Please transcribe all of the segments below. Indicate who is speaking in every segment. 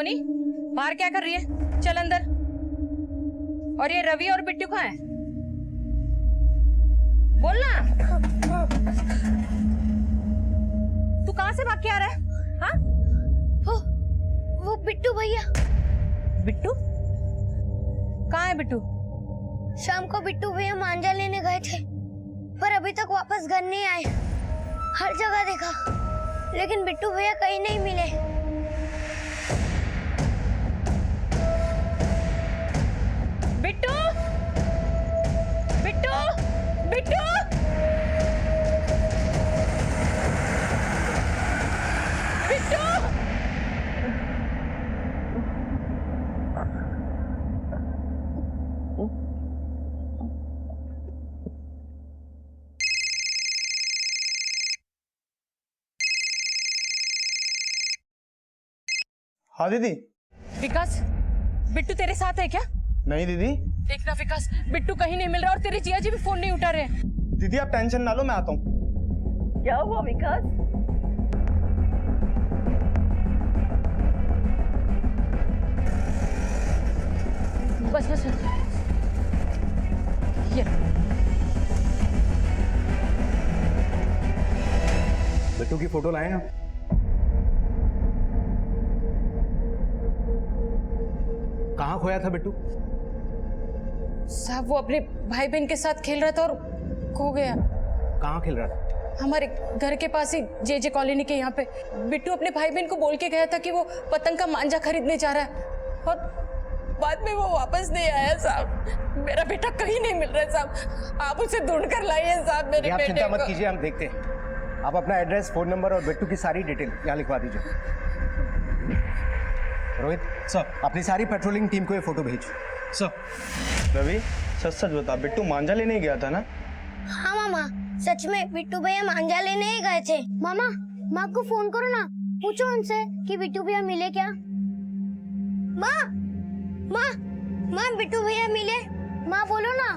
Speaker 1: सोनी, बाहर क्या कर रही है? चल अंदर। और ये रवि और बिट्टू कहाँ है? बोलना। तू कहाँ से भाग के आ रहा है? हाँ?
Speaker 2: वो बिट्टू भैया।
Speaker 1: बिट्टू? कहाँ है बिट्टू?
Speaker 2: शाम को बिट्टू भैया मांझा लेने गए थे, पर अभी तक वापस घर नहीं आए। हर जगह देखा, लेकिन बिट्टू भैया कहीं नहीं मिले।
Speaker 1: बिट्टू! बिट्टू! बिट्टू! बिट्टू!
Speaker 3: हाँ दीदी।
Speaker 1: विकास, बिट्टू तेरे साथ है क्या?
Speaker 3: नहीं दीदी।
Speaker 1: देखना विकास, बिट्टू कहीं नहीं मिल रहा और तेरे जिया जी भी फोन नहीं उठा रहे।
Speaker 3: दीदी आप टेंशन ना लो, मैं आता हूँ।
Speaker 1: क्या हुआ विकास? बस बस ये
Speaker 3: बिट्टू की फोटो लाए हैं। कहाँ खोया था बिट्टू?
Speaker 1: साहब वो अपने भाई बहन के साथ खेल रहा था और खो गया।
Speaker 3: कहाँ खेल रहा था?
Speaker 1: हमारे घर के पास ही जे कॉलोनी के यहाँ पे। बिट्टू अपने भाई बहन को बोल के गया था कि वो पतंग का मांझा खरीदने जा रहा है और बाद में वो वापस नहीं आया। साहब मेरा बेटा कहीं नहीं मिल रहा है साहब, आप उसे ढूंढ कर लाइए साहब मेरे
Speaker 4: आप
Speaker 1: बेटे
Speaker 4: चिंता
Speaker 1: को।
Speaker 4: मत कीजिए, हम देखते हैं। आप अपना एड्रेस, फोन नंबर और बिट्टू की सारी डिटेल यहाँ लिखवा दीजिए। रोहित
Speaker 3: सर।
Speaker 4: अपनी सारी पेट्रोलिंग टीम को ये फोटो भेज।
Speaker 3: सर। रवि सच सच बता, बिट्टू मांझा लेने गया था ना?
Speaker 2: हाँ मामा, सच में बिट्टू भैया मांझा लेने ही गए थे। मामा, माँ को फोन करो ना, पूछो उनसे कि बिट्टू भैया मिले क्या। माँ, माँ, माँ बिट्टू भैया मिले? माँ बोलो ना,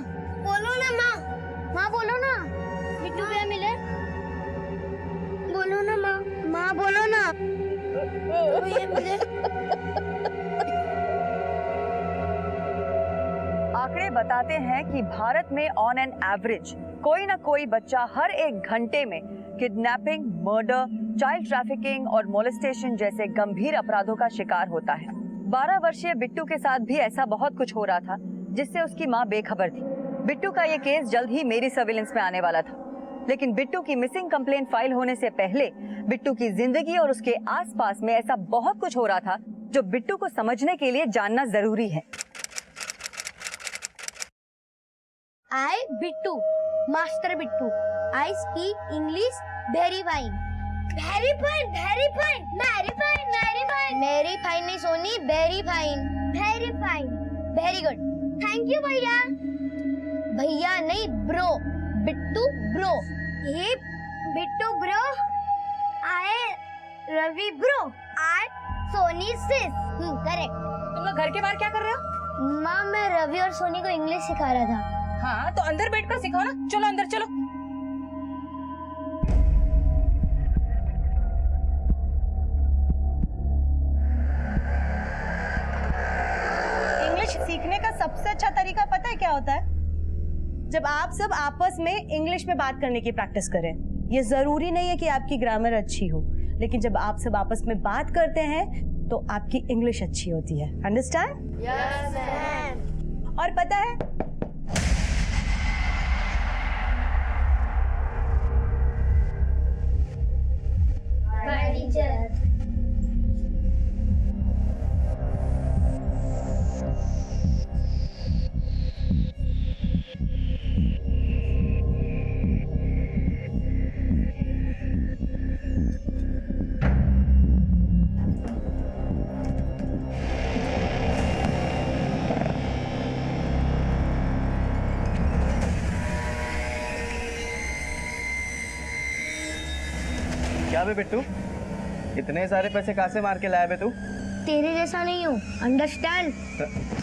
Speaker 2: बोलो ना माँ, माँ बोलो ना, बिट्टू भैया मिले? बोलो ना माँ, माँ बोलो ना, बिट्टू भैया मिले?
Speaker 5: आंकड़े बताते हैं कि भारत में ऑन एन एवरेज कोई ना कोई बच्चा हर एक घंटे में किडनैपिंग, मर्डर, चाइल्ड ट्रैफिकिंग और मोलेस्टेशन जैसे गंभीर अपराधों का शिकार होता है। 12 वर्षीय बिट्टू के साथ भी ऐसा बहुत कुछ हो रहा था जिससे उसकी मां बेखबर थी। बिट्टू का ये केस जल्द ही मेरी सर्विलेंस में आने वाला था, लेकिन बिट्टू की मिसिंग कंप्लेंट फाइल होने से पहले बिट्टू की जिंदगी और उसके आसपास में ऐसा बहुत कुछ हो रहा था जो बिट्टू को समझने के लिए जानना जरूरी है।
Speaker 2: I Bittu, Master Bittu. I speak English very fine. Very fine, very fine, very fine, very fine. Very fine नहीं Soni, very fine. Very fine. Very good. Thank you भैया. भैया नहीं bro. बिट्टू bro. ये Bittu bro. I Ravi bro. I Soni sis. Correct.
Speaker 1: तुम लोग घर के बाहर क्या कर रहे हो?
Speaker 2: माँ मैं रवि और सोनी को इंग्लिश सिखा रहा था।
Speaker 1: हाँ तो अंदर बैठ कर सिखाओ ना। चलो अंदर चलो।
Speaker 6: इंग्लिश सीखने का सबसे अच्छा तरीका पता है क्या होता है? जब आप सब आपस में इंग्लिश में बात करने की प्रैक्टिस करें। ये जरूरी नहीं है कि आपकी ग्रामर अच्छी हो, लेकिन जब आप सब आपस में बात करते हैं तो आपकी इंग्लिश अच्छी होती है। अंडरस्टैंड?
Speaker 2: Yes ma'am.
Speaker 6: और पता है
Speaker 2: My teacher.
Speaker 3: क्या बे बिट्टू, इतने सारे पैसे कहाँ से मार के लाया बे तू?
Speaker 2: तेरे जैसा नहीं हूँ, अंडरस्टैंड?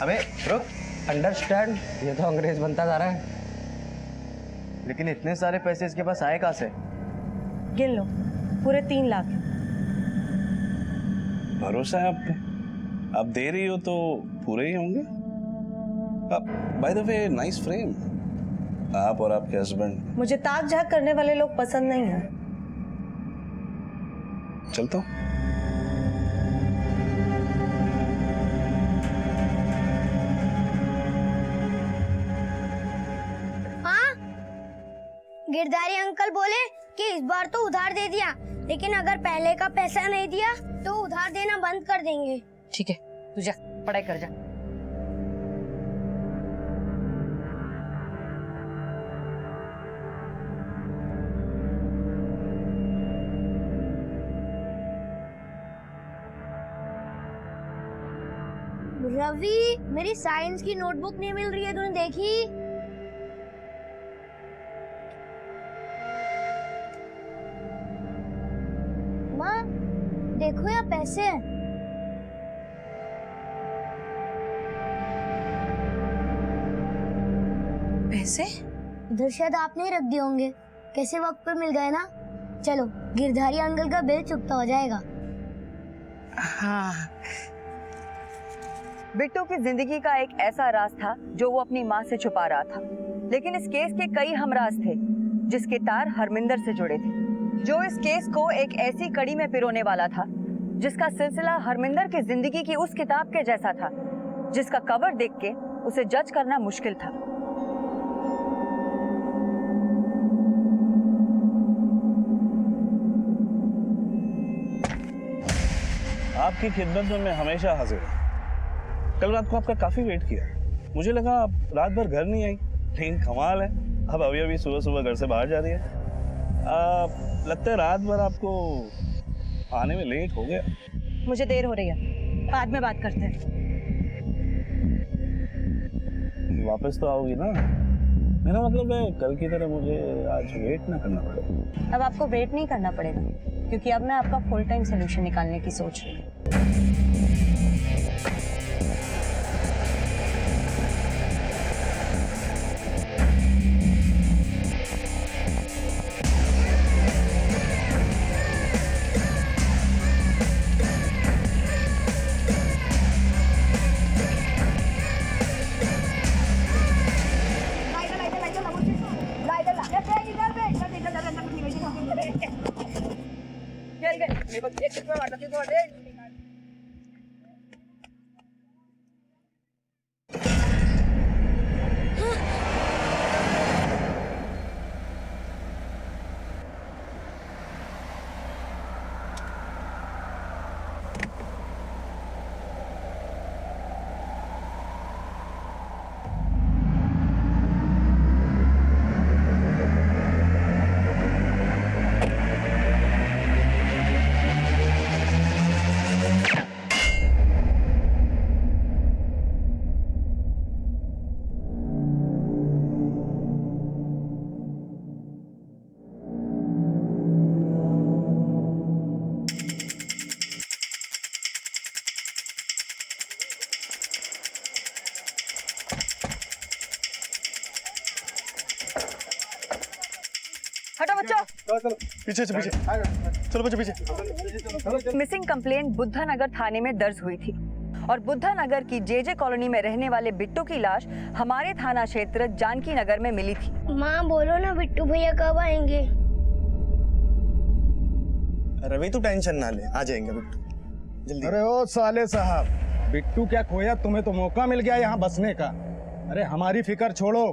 Speaker 3: अबे रुक,
Speaker 4: अंडरस्टैंड? ये तो अंग्रेज बनता जा रहा है।
Speaker 3: लेकिन इतने सारे पैसे इसके पास आए कहाँ से?
Speaker 6: गिन लो, पूरे 3 लाख।
Speaker 3: भरोसा है आप पे?
Speaker 7: आप दे रही हो तो पूरे ही होंगे। By the way nice frame. आप और आपके हस्बैंड।
Speaker 6: मुझे ताक झाक करने वाले लोग पसंद नहीं है।
Speaker 7: चलता हूँ।
Speaker 2: हाँ, गिरधारी अंकल बोले कि इस बार तो उधार दे दिया, लेकिन अगर पहले का पैसा नहीं दिया तो उधार देना बंद कर देंगे।
Speaker 1: ठीक है, तू जा पढ़ाई कर जा।
Speaker 2: रवि, मेरी साइंस की नोटबुक नहीं मिल रही है, तूने देखी? माँ, देखो यहाँ पैसे हैं।
Speaker 1: पैसे?
Speaker 2: इधर शायद आपने ही रख दिए होंगे, कैसे वक्त पे मिल गए ना। चलो, गिरधारी अंकल का बिल चुकता हो जाएगा।
Speaker 1: हाँ।
Speaker 5: बिट्टू की जिंदगी का एक ऐसा राज था जो वो अपनी माँ से छुपा रहा था, लेकिन इस केस के कई हमराज थे जिसके तार हरमिंदर से जुड़े थे, जो इस केस को एक ऐसी कड़ी में पिरोने वाला था जिसका सिलसिला हरमिंदर की जिंदगी की उस किताब के जैसा था जिसका कवर देख के उसे जज करना मुश्किल था।
Speaker 7: आपकी खिदमत में मैं हमेशा हाजिर हूँ। कल रात को आपका काफी वेट किया, मुझे लगा आप रात भर घर नहीं आई, लेकिन कमाल है अब अभी सुबह सुबह घर से बाहर जा रही है। लगता है रात भर आपको आने में लेट हो गया।
Speaker 6: मुझे देर हो रही है, बाद में बात करते हैं।
Speaker 7: वापस तो आओगी ना? मेरा मतलब है कल की तरह मुझे आज वेट ना करना पड़े।
Speaker 6: अब आपको वेट नहीं करना पड़ेगा, क्योंकि अब मैं आपका फुल टाइम सोल्यूशन निकालने की सोच रही हूँ।
Speaker 5: हटो बच्चों।
Speaker 3: पीछे से पीछे चलो बच्चों पीछे।
Speaker 5: मिसिंग कंप्लेंट बुद्धा नगर थाने में दर्ज हुई थी और बुद्धा नगर की जेजे कॉलोनी में रहने वाले बिट्टू की लाश हमारे थाना क्षेत्र जानकी नगर में मिली थी।
Speaker 2: माँ बोलो ना बिट्टू भैया कब आएंगे?
Speaker 3: रवि तू टेंशन ना ले, आ जाएंगे बिट्टू जल्दी।
Speaker 4: अरे ओ साले साहब, बिट्टू क्या खोया? तुम्हें तो मौका मिल गया यहाँ बसने का। अरे हमारी फिक्र छोड़ो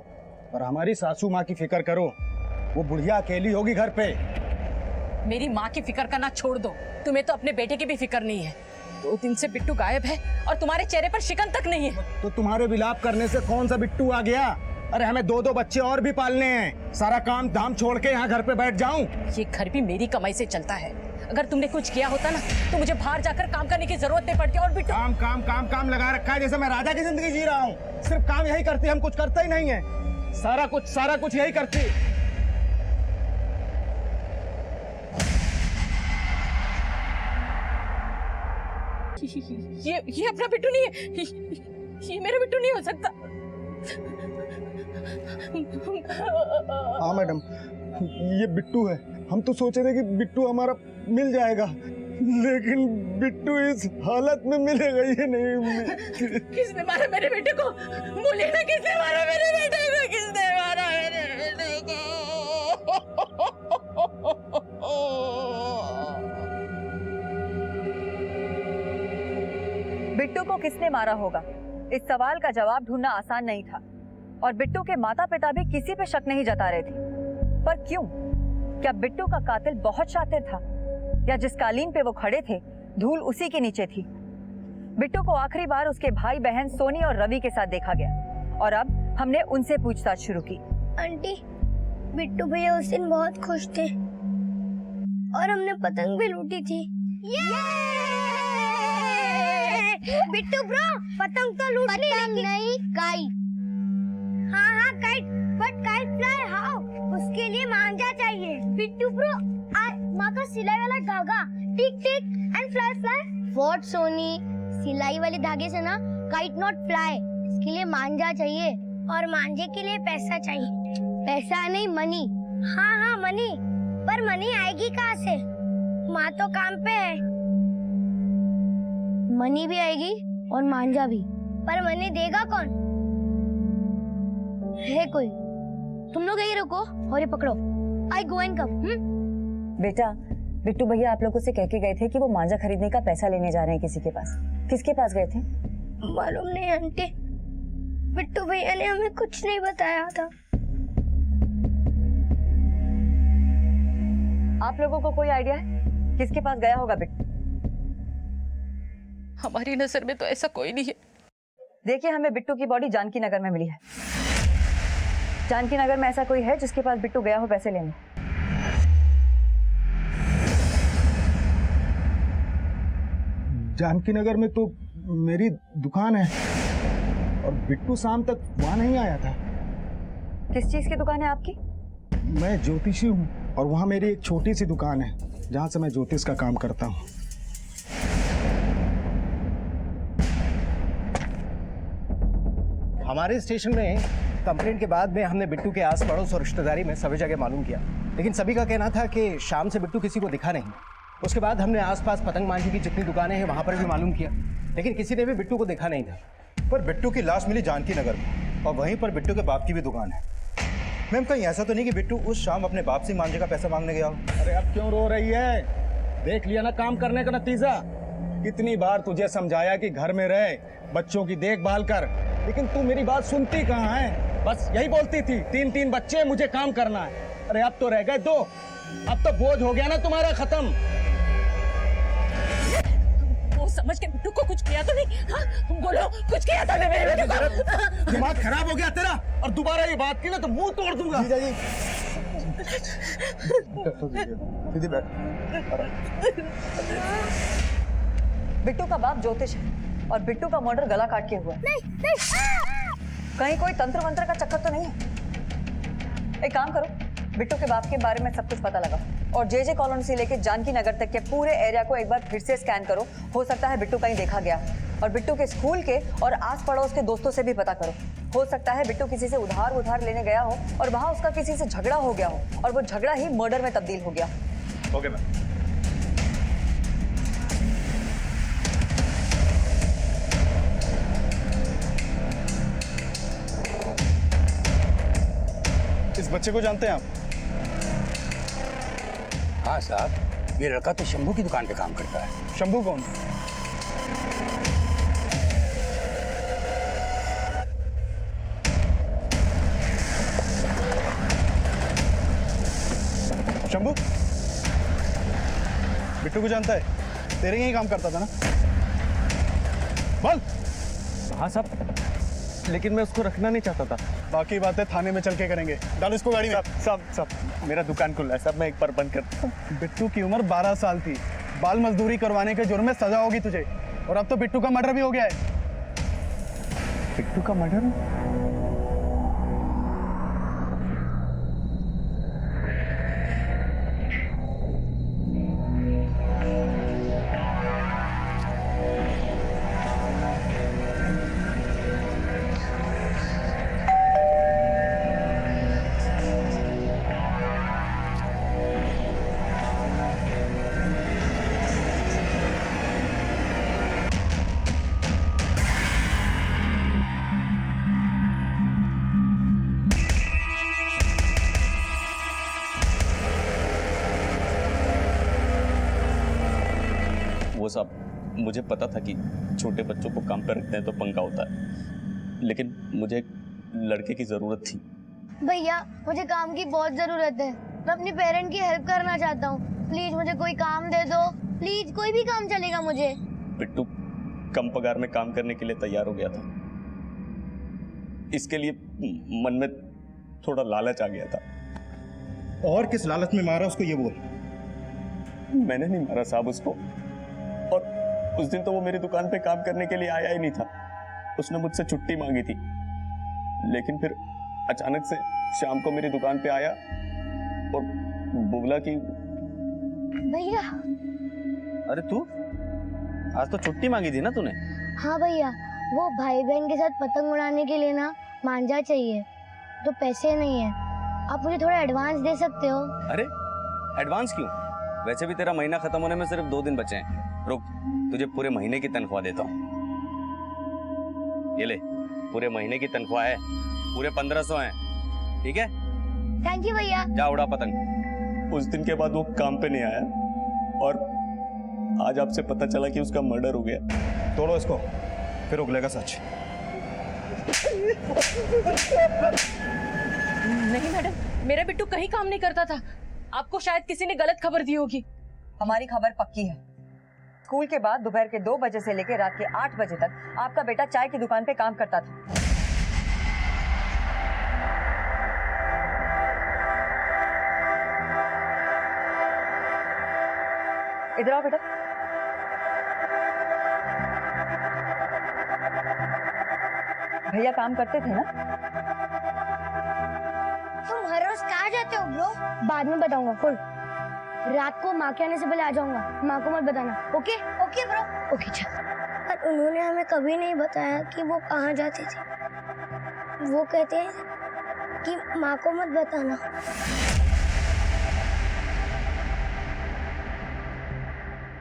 Speaker 4: और हमारी सासू माँ की फिक्र करो। वो बुढ़िया अकेली होगी घर पे।
Speaker 1: मेरी माँ की फिक्र करना छोड़ दो, तुम्हें तो अपने बेटे की भी फिक्र नहीं है। 2 दिन से बिट्टू गायब है और तुम्हारे चेहरे पर शिकन तक नहीं है।
Speaker 4: तो तुम्हारे विलाप करने से कौन सा बिट्टू आ गया? अरे हमें 2-2 बच्चे और भी पालने हैं। सारा काम धाम छोड़ के यहाँ घर पे बैठ जाऊं?
Speaker 1: ये घर भी मेरी कमाई से चलता है। अगर तुमने कुछ किया होता ना तो मुझे बाहर जाकर काम करने की जरूरत नहीं पड़ती। और बिट्टू
Speaker 4: काम काम काम काम लगा रखा है, जैसे मैं राजा की जिंदगी जी रहा हूँ। सिर्फ काम यही करती, हम कुछ करते ही नहीं है। सारा कुछ यही करती।
Speaker 1: ये अपना बिट्टू नहीं है, ये मेरा बिट्टू नहीं हो सकता।
Speaker 4: हाँ मैडम, ये बिट्टू है। हम तो सोचे थे कि बिट्टू हमारा मिल जाएगा, लेकिन बिट्टू इस हालत में मिलेगा ये नहीं।
Speaker 1: किसने मारा मेरे बेटे को? बोलिए ना, किसने मारा मेरे बेटे को? किसने मारा मेरे बेटे को?
Speaker 5: बिट्टू को किसने मारा होगा, इस सवाल का जवाब ढूंढना आसान नहीं था और बिट्टू के माता पिता भी किसी पे शक नहीं जता रहे थे। पर क्यों? क्या बिट्टू का कातिल बहुत शातिर था, या जिस कालीन पे वो खड़े थे धूल उसी के नीचे थी? बिट्टू को आखिरी बार उसके भाई बहन सोनी और रवि के साथ देखा गया और अब हमने उनसे पूछताछ शुरू की।
Speaker 2: आंटी, बिट्टू भैया उस दिन बहुत खुश थे और हमने पतंग भी लूटी थी। बिट्टू ब्रो, पतंग तो लूट ली, लेकिन नहीं काइट। हाँ kite, but kite fly how? उसके लिए मांझा चाहिए। बिट्टू ब्रो, माँ का सिलाई वाला धागा, tick tick and fly fly. What Soni, सिलाई वाले धागे से ना काइट नॉट फ्लाई, इसके लिए मांझा चाहिए और मांझे के लिए पैसा चाहिए। पैसा नहीं, मनी। हाँ मनी, पर मनी आएगी कहाँ से? माँ तो काम पे है। मनी भी आएगी और मांझा भी, पर मनी देगा कौन? है कोई? तुम लोग यही रुको और ये पकड़ो। आई गो एंड कम।
Speaker 5: बेटा, बिट्टू भैया आप लोगों से कह के गए थे कि वो मांझा खरीदने का पैसा लेने जा रहे हैं किसी के पास। किसके पास गए थे?
Speaker 2: मालूम नहीं आंटी, बिट्टू भैया ने हमें कुछ नहीं बताया था।
Speaker 5: आप लोगों को कोई आइडिया है किसके पास गया होगा बिट्टू?
Speaker 1: हमारी नजर में तो ऐसा कोई नहीं है।
Speaker 5: देखिए, हमें बिट्टू की बॉडी जानकी नगर में मिली है। जानकी नगर में ऐसा कोई है जिसके पास बिट्टू गया हो पैसे लेने?
Speaker 4: जानकी नगर में तो मेरी दुकान है और बिट्टू शाम तक वहां नहीं आया था।
Speaker 5: किस चीज की दुकान है आपकी?
Speaker 4: मैं ज्योतिषी हूँ और वहाँ मेरी एक छोटी सी दुकान है जहाँ से मैं ज्योतिष का काम करता हूँ।
Speaker 8: हमारे स्टेशन में कंप्लेंट के बाद में हमने बिट्टू के आस पड़ोस और रिश्तेदारी में सभी जगह मालूम किया, लेकिन सभी का कहना था कि शाम से बिट्टू किसी को दिखा नहीं। उसके बाद हमने आसपास पतंग मांझी की जितनी दुकानें हैं वहाँ पर भी मालूम किया, लेकिन किसी ने भी बिट्टू को देखा नहीं था।
Speaker 3: पर बिट्टू की लाश मिली जानकी नगर में और वहीं पर बिट्टू के बाप की भी दुकान है। मैम, कहीं ऐसा तो नहीं कि बिट्टू उस शाम अपने बाप से मांझे का पैसा मांगने गया हो?
Speaker 4: अरे अब क्यों रो रही है? देख लिया ना काम करने का नतीजा। कितनी बार तुझे समझाया कि घर में रहे, बच्चों की देखभाल कर, लेकिन तू मेरी बात सुनती कहाँ है? बस यही बोलती थी, 3 बच्चे, मुझे काम करना है। अरे अब तो रह गए 2, अब तो बोझ हो गया ना तुम्हारा खत्म।
Speaker 1: वो समझ के बिट्टू को कुछ किया तो नहीं? हाँ? बोलो, कुछ किया था मेरे बेटे को?
Speaker 4: दिमाग खराब हो गया तेरा, और दोबारा ये बात की ना तो मुंह तोड़ दूंगा।
Speaker 3: जी दीदी बैठ।
Speaker 5: बिट्टू का बाप ज्योतिष है और बिट्टू का मर्डर गला काट के हुआ है।
Speaker 2: नहीं।
Speaker 5: कहीं कोई तंत्र मंत्र का चक्कर तो नहीं है? एक काम करो, बिट्टू के बाप के बारे में सब कुछ पता लगा और जे कॉलोनी से लेकर जानकी नगर तक के पूरे एरिया को एक बार फिर से स्कैन करो। हो सकता है बिट्टू कहीं देखा गया, और बिट्टू के स्कूल के और आस पड़ोस के दोस्तों से भी पता करो। हो सकता है बिट्टू किसी से उधार लेने गया हो और वहां उसका किसी से झगड़ा हो गया हो और वो झगड़ा ही मर्डर में तब्दील हो गया।
Speaker 3: Okay ma'am. इस बच्चे को जानते हैं आप?
Speaker 9: हाँ साहब, ये लड़का तो शंभू की दुकान पे काम करता है।
Speaker 3: शंभू कौन? शंभू बिट्टू को जानता है? तेरे यहीं काम करता था ना? बोल।
Speaker 4: हाँ साहब, लेकिन मैं उसको रखना नहीं चाहता था।
Speaker 3: बाकी बातें थाने में चल के करेंगे। डालो इसको गाड़ी में।
Speaker 4: सब मेरा दुकान खुला है सब, मैं एक बार बंद करता हूँ।
Speaker 3: बिट्टू की उम्र 12 साल थी। बाल मजदूरी करवाने के जुर्म में सजा होगी तुझे, और अब तो बिट्टू का मर्डर भी हो गया है।
Speaker 4: बिट्टू का मर्डर?
Speaker 10: साहब, मुझे पता था कि छोटे बच्चों को काम पर रखते हैं तो पंगा होता है, लेकिन मुझे एक लड़के की ज़रूरत थी।
Speaker 2: भैया मुझे काम की बहुत जरूरत है। मैं अपने पेरेंट की हेल्प करना चाहता हूँ। प्लीज मुझे कोई काम दे दो। प्लीज कोई भी काम चलेगा मुझे।
Speaker 10: बिट्टू कम पगार में काम करने के लिए तैयार हो गया था। इसके लिए मन में थोड़ा लालच आ गया था।
Speaker 3: और किस लालच में मारा उसको ये बोल।
Speaker 10: मैंने नहीं मारा साहब उसको, और उस दिन तो वो मेरी दुकान पे काम करने के लिए आया ही नहीं था। उसने मुझसे छुट्टी मांगी थी, लेकिन फिर अचानक से शाम को मेरी दुकान पे आया और बोला कि
Speaker 2: भैया।
Speaker 10: अरे तू आज तो छुट्टी मांगी थी ना तूने?
Speaker 2: हाँ भैया, वो भाई बहन के साथ पतंग उड़ाने के लिए ना मांझा चाहिए, तो पैसे नहीं है। आप मुझे थोड़ा एडवांस दे सकते हो?
Speaker 10: अरे एडवांस क्यों? वैसे भी तेरा महीना खत्म होने में सिर्फ 2 दिन बचे हैं। रुक, तुझे पूरे महीने की तनख्वाह देता हूँ। ये ले, पूरे महीने की तनख्वाह है, पूरे 1500 हैं, ठीक है?
Speaker 2: थैंक यू भैया।
Speaker 10: जा उड़ा पतंग। उस दिन के बाद वो काम पे नहीं आया, और आज आपसे पता चला कि उसका मर्डर हो गया।
Speaker 3: तोड़ो इसको, फिर उगलेगा सच।
Speaker 1: नहीं मैडम, मेरा बिट्टू कहीं काम नहीं करता था। आपको शायद किसी ने गलत खबर दी होगी।
Speaker 5: हमारी खबर पक्की है। स्कूल के बाद दोपहर के 2 बजे से लेकर रात के 8 बजे तक आपका बेटा चाय की दुकान पे काम करता था। इधर आओ बेटा। भैया काम करते थे ना?
Speaker 2: तुम हर रोज कहाँ जाते हो ब्रो? बाद में बताऊंगा। कुल रात को माँ के आने से पहले आ जाऊंगा। माँ को मत बताना। Okay okay bro. ओके चल। पर उन्होंने हमें कभी नहीं बताया कि वो कहाँ जाते थे। वो कहते हैं कि माँ को मत बताना।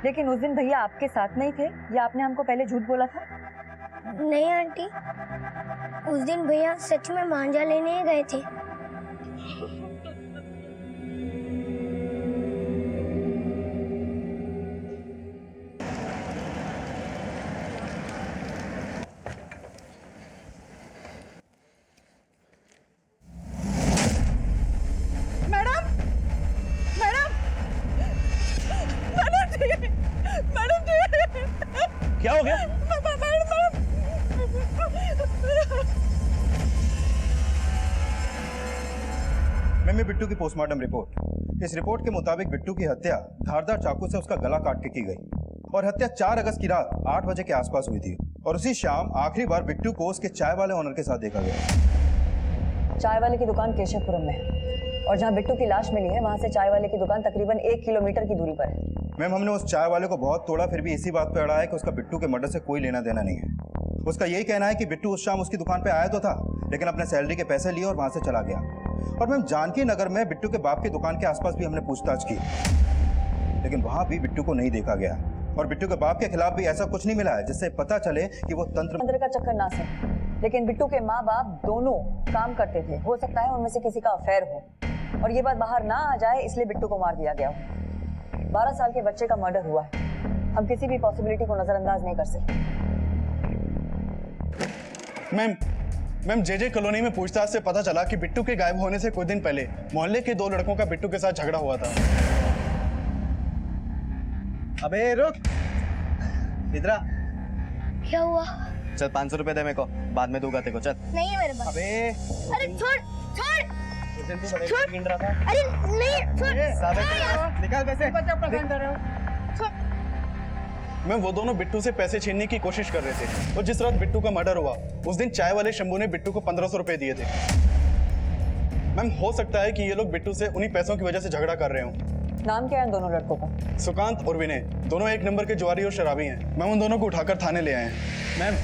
Speaker 5: लेकिन उस दिन भैया आपके साथ नहीं थे, या आपने हमको पहले झूठ बोला था?
Speaker 2: नहीं आंटी, उस दिन भैया सच में मांझा लेने ही गए थे।
Speaker 7: क्या हो गया?
Speaker 3: मैम, बिट्टू की पोस्टमार्टम रिपोर्ट। इस रिपोर्ट के मुताबिक बिट्टू की हत्या धारदार चाकू से उसका गला काट के की गई, और हत्या 4 अगस्त की रात 8 बजे के आसपास हुई थी। और उसी शाम आखिरी बार बिट्टू को उसके चाय वाले ओनर के साथ देखा गया।
Speaker 5: चाय वाले की दुकान केशवपुरम में है, और जहाँ बिट्टू की लाश मिली है वहाँ से चाय वाले की दुकान तकरीबन 1 किलोमीटर की दूरी पर है।
Speaker 3: मैम, हमने उस चाय वाले को बहुत तोड़ा, फिर भी इसी बात पे अड़ा है कि उसका बिट्टू के मर्डर से कोई लेना देना नहीं है। उसका यही कहना है कि बिट्टू उस शाम उसकी दुकान पे आया तो था, लेकिन अपने सैलरी के पैसे लिए और वहां से चला गया। और मैम, जानकी नगर में बिट्टू के बाप की दुकान के आसपास भी हमने पूछताछ की, लेकिन वहां भी बिट्टू को नहीं देखा गया। और बिट्टू के बाप के खिलाफ भी ऐसा कुछ नहीं मिला है जिससे पता चले कि वो तंत्र
Speaker 5: का चक्कर ना से। लेकिन बिट्टू के माँ बाप दोनों काम करते थे, हो सकता है उनमें से किसी का अफेयर हो, और ये बात बाहर ना आ जाए इसलिए बिट्टू को मार दिया गया हो। 12 साल के बच्चे का मर्डर हुआ है। हम किसी भी पॉसिबिलिटी को नजरअंदाज नहीं कर सकते।
Speaker 11: मैम, जेजे कॉलोनी में पूछताछ से पता चला कि बिट्टू के गायब होने से कुछ दिन पहले मोहल्ले के 2 लड़कों का बिट्टू के साथ झगड़ा हुआ था।
Speaker 8: अबे रुक, इधर आ।
Speaker 2: क्या हुआ?
Speaker 8: चल 500 रुपए दे मेरे को, बाद में दूंगा तेरे को। चल।
Speaker 2: नहीं है मेरे पास।
Speaker 8: अबे
Speaker 2: अरे छोड़ छोड़
Speaker 8: छोड़।
Speaker 2: अरे नहीं छोड़।
Speaker 8: निकाल पैसे।
Speaker 11: मैम, वो दोनों बिट्टू से पैसे छीनने की कोशिश कर रहे थे, और जिस रात बिट्टू का मर्डर हुआ उस दिन चाय वाले शंभू ने बिट्टू को 1500 रुपए दिए थे। मैम, हो सकता है कि ये लोग बिट्टू से उन्हीं पैसों की वजह से झगड़ा कर रहे हों।
Speaker 5: नाम क्या है इन दोनों लड़कों का?
Speaker 11: सुकांत और विनय, दोनों 1 नंबर के जुआरी और शराबी हैं। मैम, उन दोनों को उठाकर थाने ले आए हैं।
Speaker 4: मैम,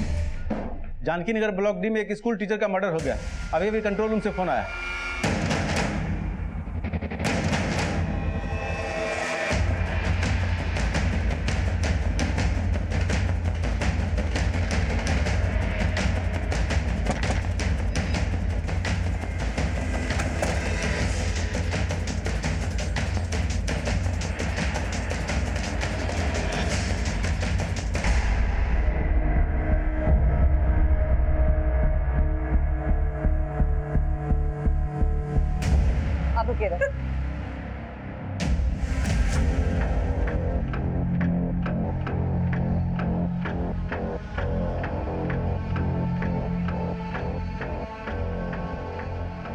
Speaker 4: जानकी नगर ब्लॉक डी में एक स्कूल टीचर का मर्डर हो गया। अभी अभी कंट्रोल रूम से फोन आया।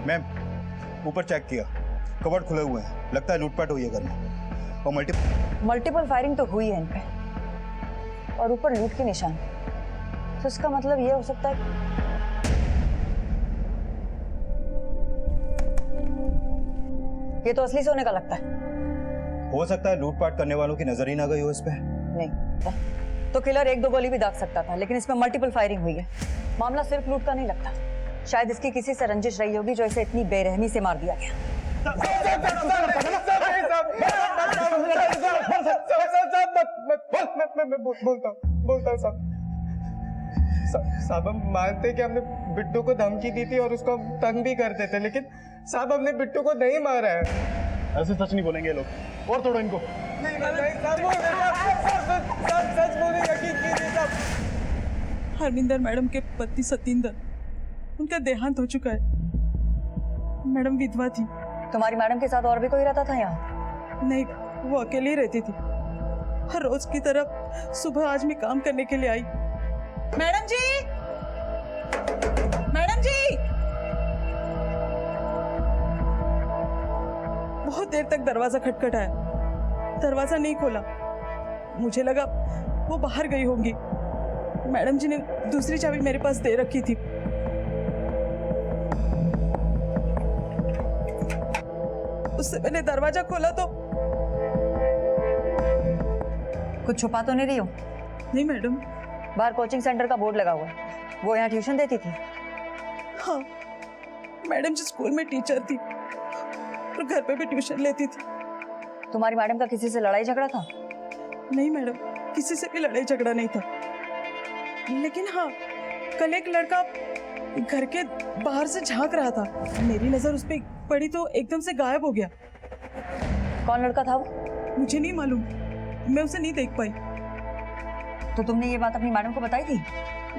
Speaker 3: मैम, ऊपर चेक किया, कबर्ड खुले हुए हैं, लगता है लूटपाट हुई है घर में। और
Speaker 5: मल्टीपल फायरिंग तो हुई है इन पे, और ऊपर लूट के निशान। तो इसका मतलब ये हो सकता है ये तो असली सोने का लगता है।
Speaker 3: हो सकता है लूटपाट करने वालों की नजर ही ना गई हो इस पे।
Speaker 5: नहीं तो किलर एक दो गोली भी दाग सकता था, लेकिन इसमें मल्टीपल फायरिंग हुई है। मामला सिर्फ लूट का नहीं लगता, शायद इसकी किसी से रंजिश रही होगी जो इसे इतनी बेरहमी से मार दिया गया।
Speaker 4: बोलता साहब, हम मानते कि हमने बिट्टू को धमकी दी थी और उसको हम तंग भी करते थे, लेकिन साहब हमने बिट्टू को नहीं मारा है।
Speaker 11: ऐसे सच नहीं बोलेंगे ये लोग, और तोड़ो इनको।
Speaker 4: नहीं सच बोले, यकीन कीजिए साहब।
Speaker 12: हरमिंदर मैडम के पति सतिंदर, उनका देहांत हो चुका है। मैडम विधवा थी।
Speaker 5: तुम्हारी मैडम के साथ और भी कोई रहता था यहाँ?
Speaker 12: नहीं, वो अकेली ही रहती थी। हर रोज की तरह सुबह आज मैं काम करने के लिए आई। मैडम जी, मैडम जी! बहुत देर तक दरवाजा खटखटाया, दरवाजा नहीं खोला। मुझे लगा वो बाहर गई होंगी। मैडम जी ने दूसरी चाबी मेरे पास दे रखी थी। उससे मैंने दरवाजा खोला तो
Speaker 5: कुछ छुपा तो नहीं रही हो?
Speaker 12: नहीं मैडम।
Speaker 5: बाहर कोचिंग सेंटर का बोर्ड लगा हुआ है, वो यहाँ ट्यूशन देती थी?
Speaker 12: हाँ, मैडम जी स्कूल में टीचर थी और घर पे भी ट्यूशन लेती थी।
Speaker 5: तुम्हारी मैडम का किसी से लड़ाई झगड़ा था?
Speaker 12: नहीं मैडम, किसी से भी लड़ाई झगड़ा नहीं था। लेकिन हाँ, कल एक लड़का घर के बाहर से झांक रहा था। मेरी नजर उस पर पड़ी तो एकदम से गायब हो गया।
Speaker 5: कौन लड़का था वो?
Speaker 12: मुझे नहीं मालूम, मैं उसे नहीं देख पाई।
Speaker 5: तो तुमने ये बात अपनी मैडम को बताई थी?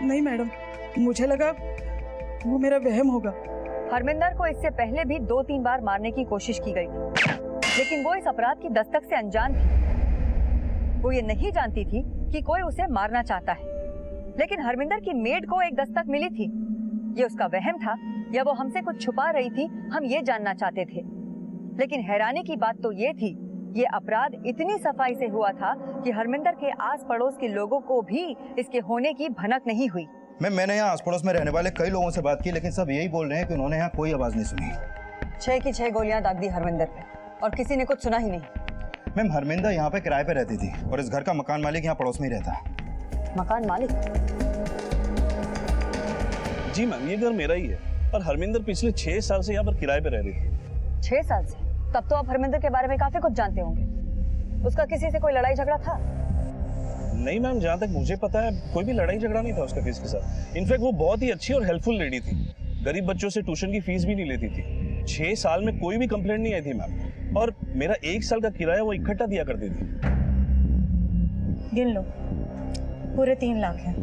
Speaker 12: नहीं मैडम, मुझे लगा वो मेरा वहम होगा।
Speaker 5: हरमिंदर को इससे पहले भी 2-3 बार मारने की कोशिश की गई थी, लेकिन वो इस अपराध की दस्तक से अनजान थी। वो ये नहीं जानती थी कि कोई उसे मारना चाहता है। लेकिन हरमिंदर की मेड को एक दस्तक मिली थी। ये उसका वहम था या वो हमसे कुछ छुपा रही थी, हम ये जानना चाहते थे। लेकिन हैरानी की बात तो ये थी, ये अपराध इतनी सफाई से हुआ था कि हरमिंदर के आस पड़ोस के लोगों को भी इसके होने की भनक नहीं हुई।
Speaker 3: मैंने यहाँ आस पड़ोस में रहने वाले कई लोगों से बात की, लेकिन सब यही बोल रहे हैं कि उन्होंने यहाँ कोई आवाज नहीं सुनी।
Speaker 5: 6 की 6 गोलियां दाग दी हरमिंदर पे, और किसी ने कुछ सुना ही नहीं।
Speaker 3: मैम, हरमिंदर यहाँ पे किराए पे रहती थी और इस घर का मकान मालिक यहाँ पड़ोस में ही रहता है।
Speaker 5: मकान मालिक?
Speaker 7: जी मैम, ये घर मेरा ही है, और हरमिंदर पिछले 6 साल से यहाँ पर किराए पे रह रही थी।
Speaker 5: 6 साल से? तब तो आप हरमिंदर के बारे में काफी कुछ जानते होंगे। उसका किसी से कोई लड़ाई झगड़ा था?
Speaker 7: नहीं मैम, जहाँ तक मुझे पता है कोई भी लड़ाई झगड़ा नहीं था उसका किसी के साथ। इनफैक्ट वो बहुत ही अच्छी और हेल्पफुल लेडी थी। गरीब बच्चों से ट्यूशन की फीस भी नहीं लेती थी। 6 साल में कोई भी कंप्लेंट नहीं आई थी मैम, और मेरा 1 साल का किराया वो इकट्ठा दिया करती थी।
Speaker 6: गिन लो, पूरे 3 लाख है।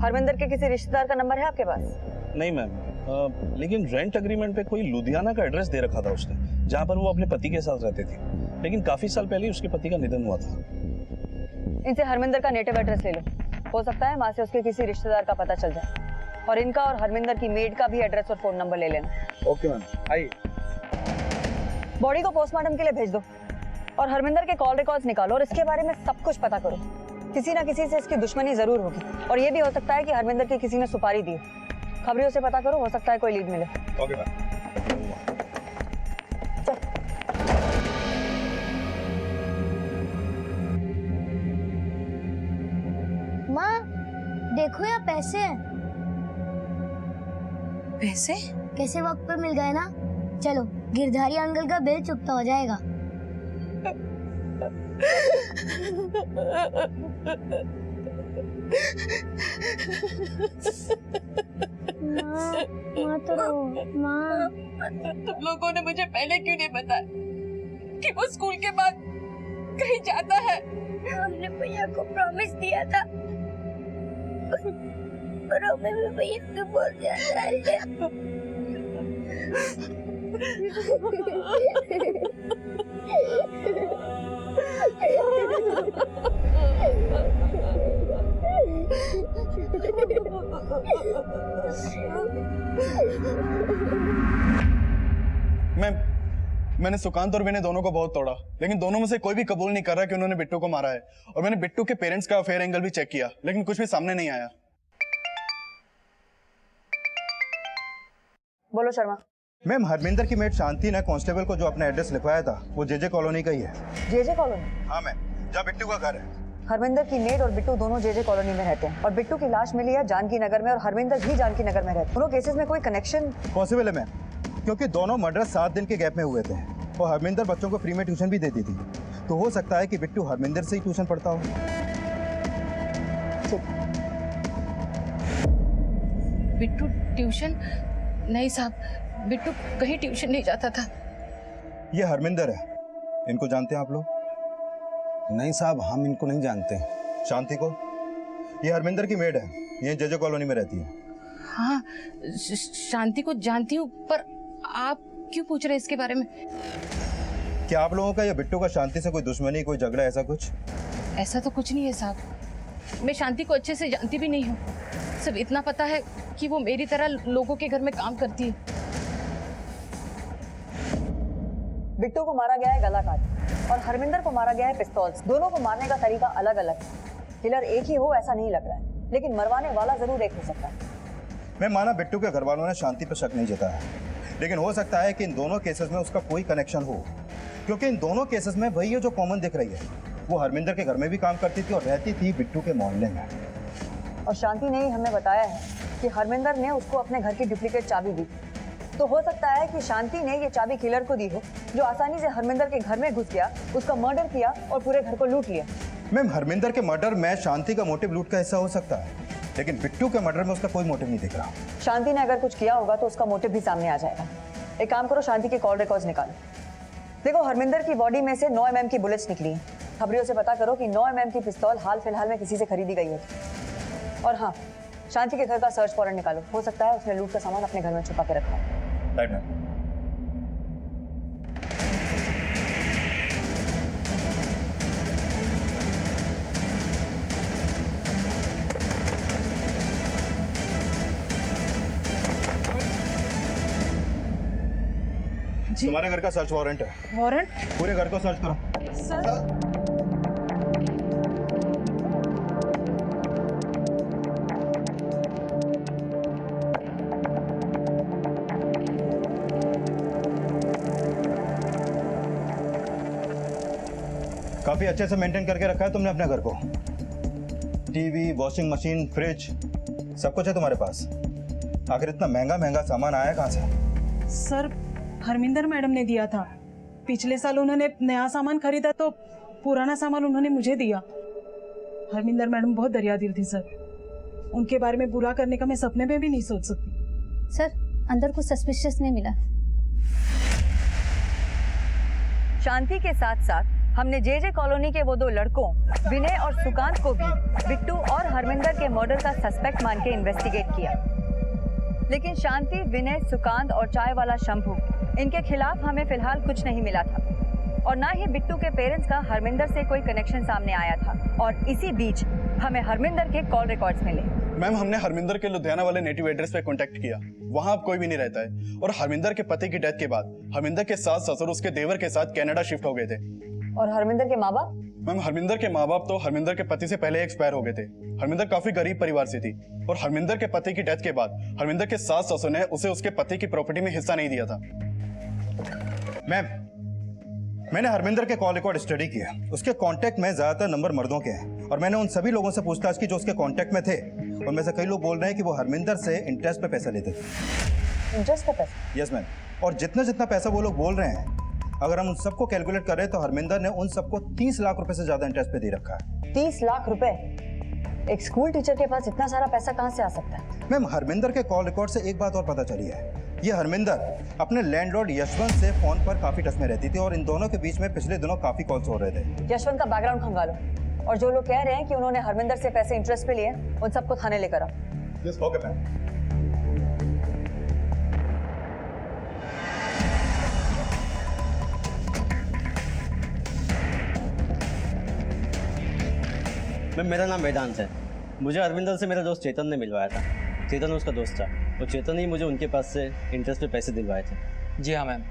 Speaker 5: हरमिंदर के किसी रिश्तेदार का नंबर है आपके पास?
Speaker 7: नहीं मैम, लेकिन रेंट एग्रीमेंट पे कोई लुधियाना का एड्रेस दे रखा था उसने, जहाँ पर वो अपने पति के साथ रहते थे। लेकिन काफी साल पहले उसके पति का निधन हुआ था।
Speaker 5: इनसे हरमिंदर का नेटिव एड्रेस ले लो, हो सकता है वहां से उसके किसी रिश्तेदार का पता चल जाए। और इनका और हरमिंदर की मेड का भी एड्रेस और फोन नंबर ले लेना।
Speaker 11: ओके मैम, आइए।
Speaker 5: बॉडी को पोस्टमार्टम के लिए भेज दो, और हरमिंदर के कॉल रिकॉर्ड्स निकालो और इसके बारे में सब कुछ पता करो। किसी ना किसी से इसकी दुश्मनी जरूर होगी, और ये भी हो सकता है कि हरमिंदर की किसी ने सुपारी दी। खबरियों से पता करो, हो सकता है कोई लीड मिले।
Speaker 11: Okay ma'am.
Speaker 2: माँ देखो यहाँ पैसे हैं।
Speaker 1: पैसे?
Speaker 2: कैसे वक्त पे मिल गए ना। चलो, गिरधारी अंकल का बिल चुकता हो जाएगा। माँ तो माँ,
Speaker 1: तुम लोगों ने मुझे पहले क्यों नहीं बताया कि वो स्कूल के बाद कहीं जाता है?
Speaker 2: हमने भैया को प्रॉमिस दिया था, पर हमें भी भैया को बोल दिया था।
Speaker 11: मैंने सुकांत और विनय दोनों को बहुत तोड़ा, लेकिन दोनों में से कोई भी कबूल नहीं कर रहा कि उन्होंने बिट्टू को मारा है। और मैंने बिट्टू के पेरेंट्स का अफेयर एंगल भी चेक किया, लेकिन कुछ भी सामने नहीं आया।
Speaker 5: बोलो शर्मा।
Speaker 3: मैम, हरमिंदर की मेट शांति ने कांस्टेबल को जो अपना एड्रेस लिखवाया था वो जेजे कॉलोनी का ही है।
Speaker 5: JJ colony?
Speaker 3: हाँ मैम, जहाँ बिट्टू का घर है।
Speaker 5: हरमिंदर की मेड और बिट्टू दोनों जेजे कॉलोनी में रहते हैं और बिट्टू की लाश मिली है जानकी नगर में और हरमिंदर भी जानकी नगर में रहते हैं। दोनों केसेस में कोई कनेक्शन
Speaker 3: पॉसिबल है मैम, क्योंकि दोनों मर्डर 7 दिन के गैप में हुए थे और हरमिंदर बच्चों को फ्री में ट्यूशन भी देती थी, तो हो सकता है कि बिट्टू हरमिंदर से ही ट्यूशन पढ़ता हो।
Speaker 1: बिट्टू ट्यूशन? नहीं साहब, बिट्टू कहीं ट्यूशन नहीं जाता था।
Speaker 3: ये हरमिंदर है, इनको जानते हैं आप लोग?
Speaker 4: नहीं साहब, हम इनको नहीं जानते।
Speaker 3: शांति को? ये हरमिंदर की मेड है, ये जेजे कॉलोनी में रहती है।
Speaker 1: हाँ, शांति को जानती हूँ, पर आप क्यों पूछ रहे हैं इसके बारे में?
Speaker 3: क्या आप लोगों का या बिट्टू का शांति से कोई दुश्मनी, कोई झगड़ा, ऐसा कुछ?
Speaker 1: ऐसा तो कुछ नहीं है साहब, मैं शांति को अच्छे से जानती भी नहीं हूँ। सिर्फ इतना पता है कि वो मेरी तरह लोगों के घर में काम करती है।
Speaker 5: बिट्टू को मारा गया है गला काट और हरमिंदर को मारा गया है पिस्तौल से। दोनों को मारने का तरीका अलग अलग है। किलर एक ही हो ऐसा नहीं लग रहा है, लेकिन मरवाने वाला जरूर एक हो सकता है।
Speaker 3: मैं माना बिट्टू के घर वालों ने शांति पर शक नहीं जताया, लेकिन हो सकता है कि इन दोनों केसेस में उसका कोई कनेक्शन हो, क्योंकि इन दोनों केसेस में वही है जो कॉमन दिख रही है। वो हरमिंदर के घर में भी काम करती थी और रहती थी बिट्टू के मोहल्ले में।
Speaker 5: और शांति ने ही हमें बताया है कि हरमिंदर ने उसको अपने घर की डुप्लीकेट चाबी दी। तो हो सकता है कि शांति ने ये चाबी किलर को दी हो, जो आसानी से हरमिंदर के घर में घुस गया, उसका मर्डर किया और पूरे घर को लूट लिया।
Speaker 3: मैम, हरमिंदर के मर्डर में शांति का मोटिव लूट का हिस्सा हो सकता है, लेकिन बिट्टू के मर्डर में उसका कोई मोटिव नहीं दिख रहा।
Speaker 5: शांति ने अगर कुछ किया होगा तो उसका मोटिव भी सामने आ जाएगा। एक काम करो, शांति के कॉल रिकॉर्ड्स निकालो। देखो, हरमिंदर की बॉडी में से 9 mm की बुलेट्स निकली हैं। खबरियों से पता करो कि 9 mm की पिस्तौल हाल फिलहाल में किसी से खरीदी गई होगी। और हाँ, शांति के घर का सर्च वारंट निकालो। हो सकता है उसने लूट का सामान अपने घर में छुपा के रखा है।
Speaker 3: Right ma'am. तुम्हारे घर का सर्च वारंट है।
Speaker 12: वारंट?
Speaker 3: पूरे घर को सर्च करो।
Speaker 12: सर,
Speaker 3: काफी अच्छे से मेंटेन करके रखा है तुमने अपने घर को। टीवी, वॉशिंग मशीन, फ्रिज, सब कुछ है तुम्हारे पास। आखिर इतना महंगा महंगा सामान आया कहाँ से?
Speaker 12: सर, हरमिंदर मैडम ने दिया था। पिछले साल उन्होंने नया सामान खरीदा तो पुराना सामान उन्होंने मुझे दिया। हरमिंदर मैडम बहुत दरियादिल थी सर। उनके बारे में बुरा करने का मैं सपने में भी नहीं सोच सकती।
Speaker 2: सर, अंदर कुछ सस्पिशियस नहीं मिला।
Speaker 5: शांति के साथ साथ हमने जेजे कॉलोनी के वो 2 लड़कों विनय और सुकांत को भी बिट्टू और हरमिंदर के मर्डर का सस्पेक्ट मान के इन्वेस्टिगेट किया। लेकिन शांति, विनय, सुकांत और चाय वाला शंभू, इनके खिलाफ हमें फिलहाल कुछ नहीं मिला था और ना ही बिट्टू के पेरेंट्स का हरमिंदर से कोई कनेक्शन सामने आया था। और इसी बीच हमें हरमिंदर के कॉल रिकॉर्ड्स मिले।
Speaker 11: मैम, हमने हरमिंदर के लुधियाना वाले नेटिव एड्रेस पे कांटेक्ट किया। वहां अब कोई भी नहीं रहता है और हरमिंदर के पति की डेथ के बाद हरमिंदर के सास ससुर उसके देवर के साथ कनाडा शिफ्ट हो गए थे।
Speaker 5: और हरमिंदर के माँ बाप?
Speaker 11: मैम, हरमिंदर के माँ बाप तो हरमिंदर के पति से पहले एक्सपायर हो गए थे। हरमिंदर काफी गरीब परिवार से थी और हरमिंदर के पति की डेथ के बाद हरमिंदर के सास ससुर ने उसे उसके पति की प्रॉपर्टी में हिस्सा नहीं दिया था।
Speaker 3: मैम, मैंने हरमिंदर के कॉल रिकॉर्ड स्टडी किया। उसके कांटेक्ट में ज्यादातर नंबर मर्दों के हैं और मैंने उन सभी लोगों से पूछताछ की जो उसके कांटेक्ट में थे। उनमें से कई लोग बोल रहे हैं कि वो हरमिंदर से इंटरेस्ट पे पैसा लेते थे।
Speaker 5: इंटरेस्ट पे पैसा?
Speaker 3: Yes ma'am. और जितना जितना पैसा वो लोग बोल रहे हैं, अगर हम उन सबको कैलकुलेट कर रहे हैं तो हरमिंदर ने उन सबको 30 लाख रुपए से ज्यादा इंटरेस्ट पे दे रखा है।
Speaker 5: 30 लाख रुपए? एक स्कूल टीचर के पास इतना सारा पैसा कहाँ से आ सकता है?
Speaker 3: मैम, हरमिंदर के कॉल रिकॉर्ड से एक बात और पता चली है। ये हरमिंदर अपने लैंडलॉर्ड यशवंत से फोन पर काफी टच में रहती थी और इन दोनों के बीच में पिछले दिनों काफी कॉल्स हो रहे थे।
Speaker 5: यशवंत का बैकग्राउंड खंगालो और जो लोग कह रहे हैं कि उन्होंने हरमिंदर से पैसे इंटरेस्ट पे लिए, उन सबको थाने लेकर आओ।
Speaker 3: Yes, okay ma'am.
Speaker 13: मैम मेरा नाम वेदांत है। मुझे हरविंदर से मेरा दोस्त चेतन ने मिलवाया था। चेतन उसका दोस्त था और चेतन ही मुझे उनके पास से इंटरेस्ट पे पैसे दिलवाए थे।
Speaker 14: जी हाँ मैम,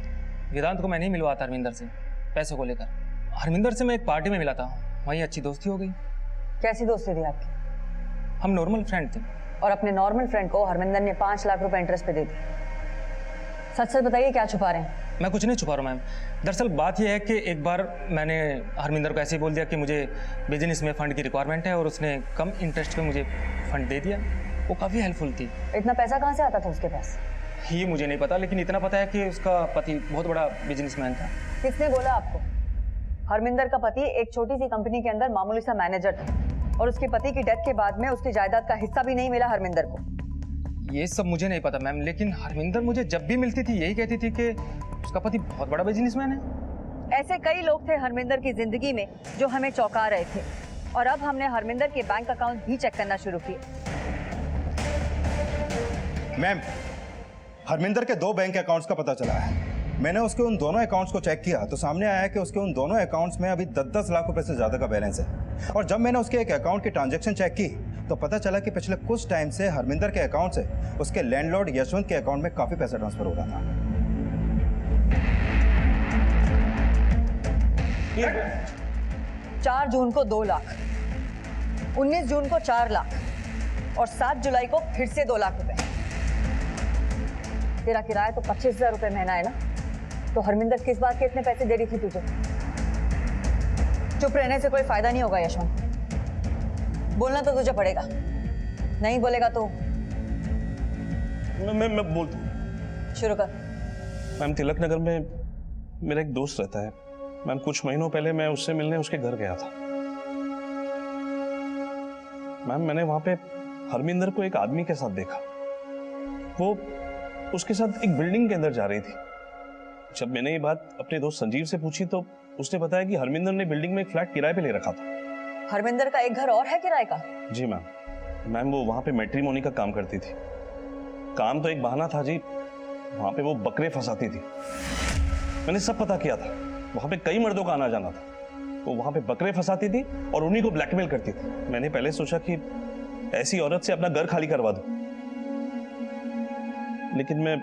Speaker 14: वेदांत को मैं नहीं मिलवाया था हरमिंदर से पैसों को लेकर। हरमिंदर से मैं एक पार्टी में मिला था, वहीं अच्छी दोस्ती हो गई।
Speaker 5: कैसी दोस्ती थी आपकी?
Speaker 14: हम नॉर्मल फ्रेंड थे।
Speaker 5: और अपने नॉर्मल फ्रेंड को हरमिंदर ने 5 लाख रुपए इंटरेस्ट पे दे दिए। सच सच बताइए, क्या छुपा रहे हैं?
Speaker 14: मैं कुछ नहीं छुपा रहा हूँ मैम। दरअसल बात यह है कि एक बार मैंने हरमिंदर को ऐसे ही बोल दिया कि मुझे बिजनेस में फ़ंड की रिक्वायरमेंट है और उसने कम इंटरेस्ट पे मुझे फ़ंड दे दिया। वो काफ़ी हेल्पफुल थी।
Speaker 5: इतना पैसा कहाँ से आता था उसके पास?
Speaker 14: ये मुझे नहीं पता, लेकिन इतना पता है कि उसका पति बहुत बड़ा बिजनेसमैन था।
Speaker 5: किसने बोला आपको? हरमिंदर का पति एक छोटी सी कंपनी के अंदर मामूली सा मैनेजर था और उसके पति की डेथ के बाद में उसकी जायदाद का हिस्सा भी नहीं मिला हरमिंदर को।
Speaker 14: ये सब मुझे नहीं पता मैम, लेकिन हरमिंदर मुझे जब भी मिलती थी यही कहती थी कि उसका पति बहुत बड़ा बिजनेसमैन है।
Speaker 5: ऐसे कई लोग थे हरमिंदर की जिंदगी में जो हमें चौंका रहे थे और अब हमने हरमिंदर के बैंक अकाउंट भी चेक करना शुरू किए।
Speaker 3: मैम, हरमिंदर के 2 बैंक अकाउंट्स का पता चला है। मैंने उसके उन दोनों अकाउंट्स को चेक किया तो सामने आया कि उसके उन दोनों अकाउंट्स में अभी 10-10 लाख रुपए से ज़्यादा का बैलेंस है। और जब मैंने उसके एक अकाउंट की ट्रांजैक्शन चेक की तो पता चला कि पिछले कुछ टाइम से हरमिंदर के अकाउंट से उसके लैंडलॉर्ड यशवंत के अकाउंट में काफ़ी पैसा ट्रांसफर हो रहा था।
Speaker 5: 4 जून को 2 लाख, 19 जून को 4 लाख और 7 जुलाई को फिर से 2 लाख रुपए। तेरा किराया तो 25,000 रुपए महीना है ना, तो हरमिंदर किस बात के इतने पैसे दे रही थी तुझे? चुप रहने से कोई फायदा नहीं होगा यशवंत, बोलना तो तुझे पड़ेगा। नहीं बोलेगा तो
Speaker 7: मैं बोलता हूँ।
Speaker 5: शुरू कर।
Speaker 7: मैम, तिलक नगर में मेरा एक दोस्त रहता है। मैम, कुछ महीनों पहले मैं उससे मिलने उसके घर गया था। मैम, मैंने वहां पे हरमिंदर को एक आदमी के साथ देखा। वो उसके साथ एक बिल्डिंग के अंदर जा रही थी। जब मैंने ये बात अपने दोस्त संजीव से पूछी तो उसने बताया कि हरमिंदर ने बिल्डिंग में एक फ्लैट किराए पे ले रखा था।
Speaker 5: हरमिंदर का एक घर और है किराए का?
Speaker 7: जी मैम, वो वहां पे मैट्रिमोनी का काम करती थी। काम तो एक बहाना था जी, वहां पे वो बकरे फंसाती थी। मैंने सब पता किया था, वहां पे कई मर्दों का आना जाना था। वो वहां पे बकरे फंसाती थी और उन्हीं को ब्लैकमेल करती थी। मैंने पहले सोचा कि ऐसी औरत से अपना घर खाली करवा दूं, लेकिन मैं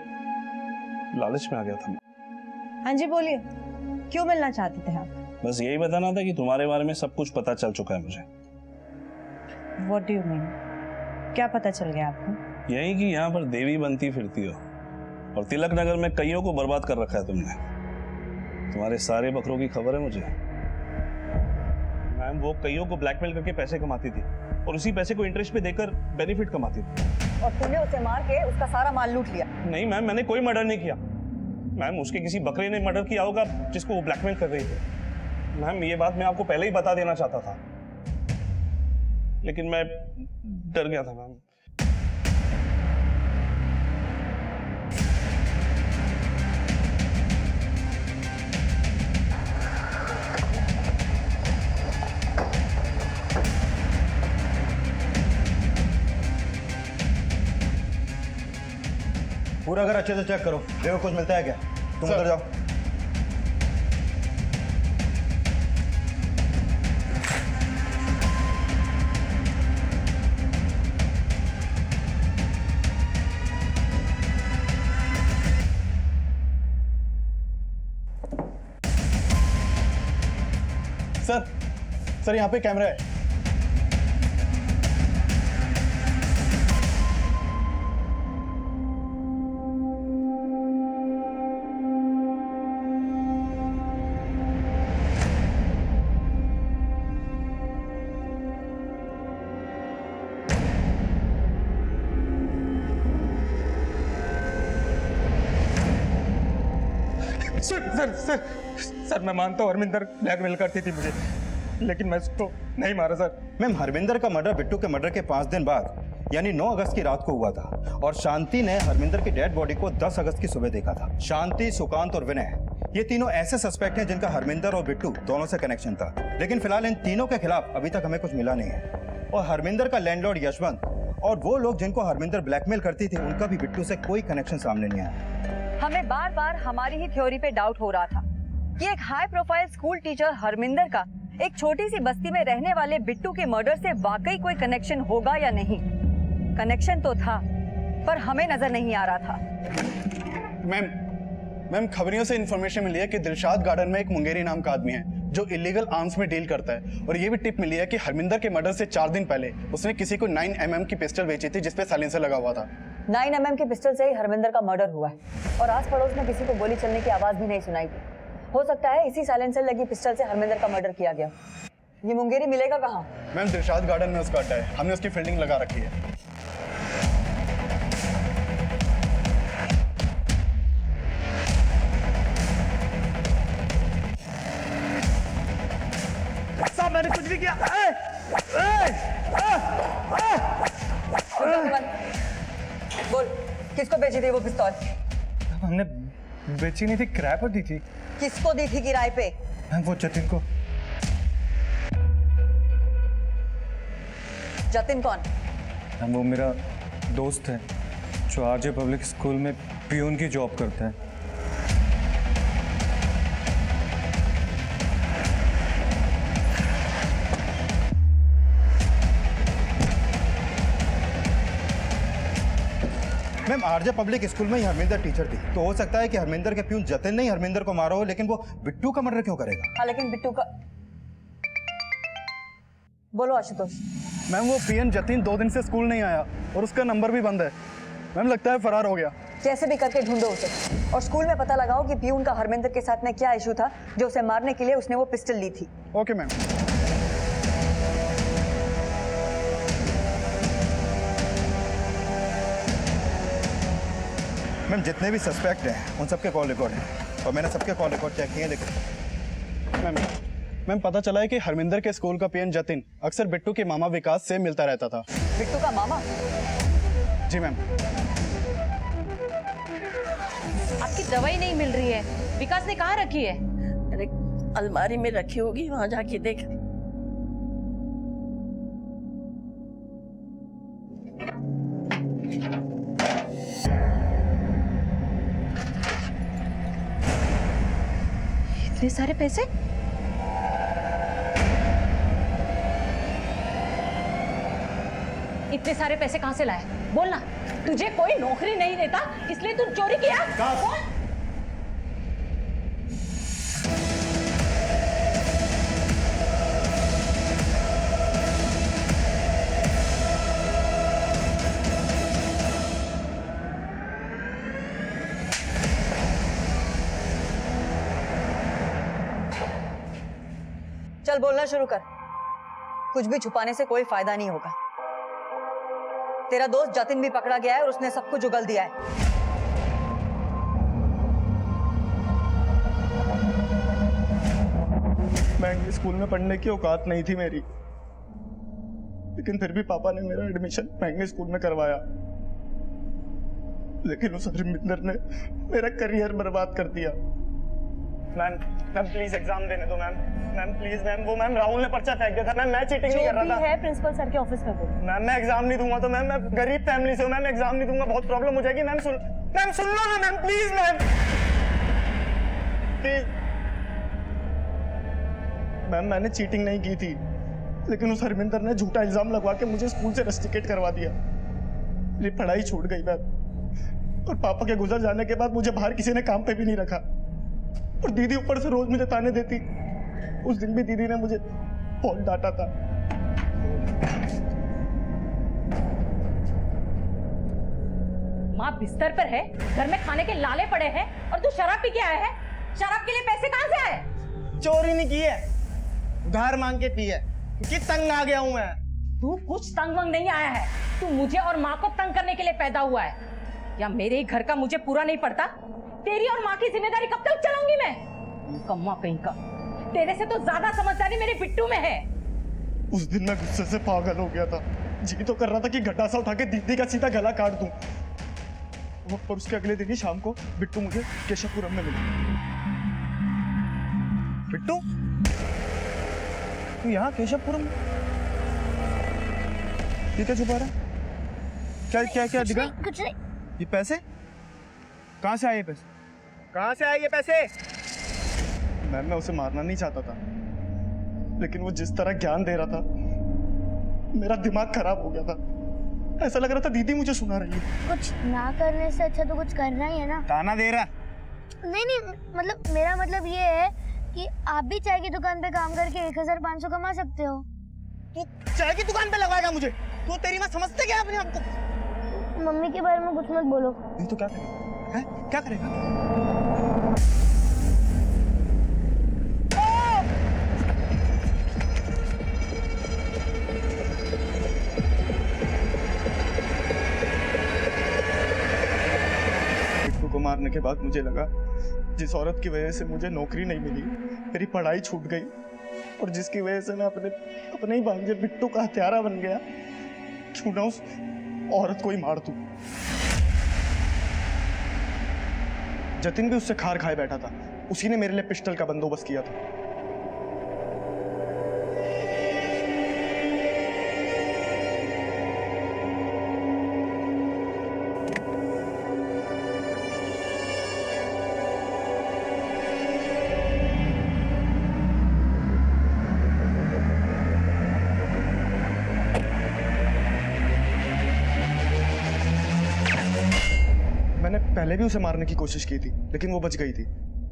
Speaker 7: लालच में आ गया था।
Speaker 6: हाँ जी बोलिए, क्यों मिलना चाहते थे आप?
Speaker 7: बस यही बताना था कि तुम्हारे बारे में सब कुछ पता चल चुका है मुझे।
Speaker 6: What do you mean? क्या पता चल गया आपको?
Speaker 7: यही कि यहाँ पर देवी बनती फिरती हो और तिलक नगर में कईयों को बर्बाद कर रखा है तुमने। तुम्हारे सारे बकरों की खबर है मुझे। मैम, वो कईयों को ब्लैकमेल करके पैसे कमाती थी और उसी पैसे को इंटरेस्ट पे देकर बेनिफिट कमाती थी।
Speaker 5: और तूने उसे मार के उसका सारा माल लूट लिया?
Speaker 7: नहीं मैम, मैंने कोई मर्डर नहीं किया। मैम, उसके किसी बकरे ने मर्डर किया होगा जिसको वो ब्लैकमेल कर रही थी। मैम, ये बात मैं आपको पहले ही बता देना चाहता था, लेकिन मैं डर गया था मैम।
Speaker 3: पूरा घर अच्छे से चेक करो, देखो कुछ मिलता है क्या। तुम उधर जाओ।
Speaker 11: सर यहाँ पे कैमरा है।
Speaker 14: सर मैं मानता हूँ हरमिंदर ब्लैकमेल करती थी मुझे, लेकिन मैं उसको नहीं मारा सर।
Speaker 3: मैम, हरमिंदर का मर्डर बिट्टू के मर्डर के 5 दिन बाद यानी 9 अगस्त की रात को हुआ था और शांति ने हरमिंदर की डेड बॉडी को 10 अगस्त की सुबह देखा था। शांति, सुकांत और विनय, ये तीनों ऐसे सस्पेक्ट हैं जिनका हरमिंदर और बिट्टू दोनों से कनेक्शन था, लेकिन फिलहाल इन तीनों के खिलाफ अभी तक हमें कुछ मिला नहीं है। और हरमिंदर का लैंडलॉर्ड यशवंत और वो लोग जिनको हरमिंदर ब्लैकमेल करती थी, उनका भी बिट्टू से कोई कनेक्शन सामने नहीं आया।
Speaker 5: हमें बार बार हमारी ही थ्योरी पे डाउट हो रहा था कि एक high profile school teacher Harminder का एक छोटी सी बस्ती में रहने वाले बिट्टू के मर्डर से वाकई कोई कनेक्शन होगा या नहीं। कनेक्शन तो था, पर हमें नजर नहीं आ रहा था।
Speaker 11: मैम खबरियों से इन्फॉर्मेशन मिली है कि दिलशाद गार्डन में एक मुंगेरी नाम का आदमी है जो इलीगल आर्म्स में डील करता है, और ये भी टिप मिली है कि हरमिंदर के मर्डर से 4 दिन पहले उसने किसी को 9 mm की पिस्टल बेची थी जिसपे साइलेंसर लगा हुआ था।
Speaker 5: 9 mm की पिस्टल से ही हरमिंदर का मर्डर हुआ है, और आस पड़ोस में किसी को गोली चलने की आवाज भी नहीं सुनाई दी। हो सकता है इसी साइलेंसर लगी पिस्टल से हरमिंदर का मर्डर किया गया। ये मुंगेरी मिलेगा कहाँ?
Speaker 11: मैम दिलशाद गार्डन में उसका अड्डा है, हमने उसकी फील्डिंग लगा रखी है।
Speaker 4: साहब मैंने कुछ भी किया।
Speaker 5: बोल, किसको बेची थी वो पिस्तौल?
Speaker 14: हमने बेची नहीं थी, किराए पर दी थी।
Speaker 5: किसको दी थी किराए पे?
Speaker 14: वो जतिन को।
Speaker 5: जतिन कौन?
Speaker 14: वो मेरा दोस्त है जो आरजे पब्लिक स्कूल में पियून की जॉब करता है।
Speaker 3: मैम आरजे पब्लिक स्कूल में ही हरमिंदर टीचर थी, तो हो सकता है कि हरमिंदर के प्यून जतिन ने ही हरमिंदर को मारा हो, लेकिन वो बिट्टू का मर्डर क्यों करेगा?
Speaker 5: हाँ, लेकिन बिट्टू का। बोलो आशुतोष।
Speaker 11: मैम वो पीएन जतिन 2 दिन से स्कूल नहीं आया और उसका नंबर भी बंद है। मैम लगता है फरार हो गया।
Speaker 5: कैसे भी करके ढूंढो उसे, और स्कूल में पता लगाओ कि पियून का हरमिंदर के साथ में क्या इशू था जो उसे मारने के लिए उसने वो पिस्टल ली थी।
Speaker 11: Okay ma'am.
Speaker 3: मैम जितने भी सस्पेक्ट हैं उन सबके कॉल रिकॉर्ड हैं, और मैंने सबके कॉल रिकॉर्ड चेक किए हैं, लेकिन
Speaker 11: मैम पता चला है कि हरमिंदर के स्कूल का पीएन जतिन अक्सर बिट्टू के मामा विकास से मिलता रहता था।
Speaker 5: बिट्टू का मामा?
Speaker 11: जी मैम।
Speaker 1: आपकी दवाई नहीं मिल रही है, विकास ने कहाँ रखी है?
Speaker 15: अरे अलमारी में रखी होगी, वहां जाके देख।
Speaker 1: इतने सारे पैसे? इतने सारे पैसे कहां से लाए? बोलना। तुझे कोई नौकरी नहीं देता इसलिए तू चोरी किया? बोल।
Speaker 5: चल बोलना शुरू कर। कुछ भी छुपाने से कोई फायदा नहीं होगा। तेरा दोस्त जतिन भी पकड़ा गया है और उसने सब कुछ उगल दिया है।
Speaker 10: मैं स्कूल में पढ़ने की औकात नहीं थी मेरी, लेकिन फिर भी पापा ने मेरा एडमिशन महंगे स्कूल में करवाया। लेकिन उस हरमिंदर ने मेरा करियर बर्बाद कर दिया। मैम प्लीज एग्जाम देने दो मैम प्लीज मैम। वो मैम राहुल ने पर्चा फेंक दिया था मैम, मैं चीटिंग नहीं कर रहा था।
Speaker 6: है प्रिंसिपल सर के ऑफिस में बोल।
Speaker 10: मैम मैं एग्जाम नहीं दूंगा तो मैम, मैं गरीब फैमिली से हूँ मैम, एग्जाम नहीं दूंगा, बहुत प्रॉब्लम हो जाएगी मैम। सुन लो ना ma'am, please ma'am please. Ma'am मैंने चीटिंग नहीं की थी, लेकिन उस हरमिंदर ने झूठा इल्जाम लगवा के मुझे स्कूल से रस्टिकेट करवा दिया। मेरी पढ़ाई छूट गई मैम, और पापा के गुजर जाने के बाद मुझे बाहर किसी ने काम पे भी नहीं रखा, और दीदी ऊपर से रोज मुझे ताने देती। उस दिन भी दीदी ने मुझे बहुत डांटा था।
Speaker 1: माँ बिस्तर पर है, घर में खाने के लाले पड़े हैं, और तू शराब पी के आया है? शराब के लिए पैसे कहाँ से आए?
Speaker 8: चोरी नहीं की है, उधार मांग के पी है, क्योंकि तंग आ गया हूं मैं।
Speaker 1: तू कुछ तंग वंग नहीं आया है, तू मुझे और माँ को तंग करने के लिए पैदा हुआ है। या मेरे ही घर का मुझे पूरा नहीं पड़ता? तेरी और माँ की जिम्मेदारी कब तक चलाऊंगी मैं? कम्मा कहीं का, तेरे से तो ज्यादा समझदारी मेरे बिट्टू में है।
Speaker 10: उस दिन मैं गुस्से से पागल हो गया था, जी तो कर रहा था कि गड्ढा सा उठा के दीदी का सीधा गला काट दूं। और उसके अगले दिन ही शाम को बिट्टू मुझे केशवपुरम में मिला। बिट्टू तू यहाँ केशवपुरम? ये क्या छुपा रहा? क्या दिखा?
Speaker 2: कुछ नहीं।
Speaker 10: ये पैसे कहाँ से आए? ये पैसे
Speaker 8: कहाँ से आए ये पैसे?
Speaker 10: मैम मैं उसे मारना नहीं चाहता था,
Speaker 11: लेकिन वो जिस तरह ज्ञान दे रहा था, मेरा दिमाग खराब हो गया था। ऐसा लग रहा था दीदी मुझे सुना रही है।
Speaker 2: कुछ ना करने से अच्छा तो कुछ करना ही है ना।
Speaker 4: ताना दे रहा।
Speaker 2: नहीं नहीं, मतलब मेरा मतलब ये है कि आप भी चाय की दुकान पे काम करके 1500 कमा सकते हो।
Speaker 11: तू चाय की दुकान पे लगाएगा मुझे? तू तेरी माँ समझते क्या अपने आप को?
Speaker 2: मम्मी के बारे में कुछ मत बोलो।
Speaker 11: नहीं तो क्या करेगा? हैं? क्या करेगा? बिट्टू को मारने के बाद मुझे लगा जिस औरत की वजह से मुझे नौकरी नहीं मिली, मेरी पढ़ाई छूट गई, और जिसकी वजह से मैं अपने ही भांजे बिट्टू का हत्यारा बन गया, क्यों ना उस औरत को ही मार दूं। जतिन भी उससे खार खाए बैठा था, उसी ने मेरे लिए पिस्टल का बंदोबस्त किया था। मैंने पहले भी उसे मारने की कोशिश की थी, लेकिन वो बच गई थी।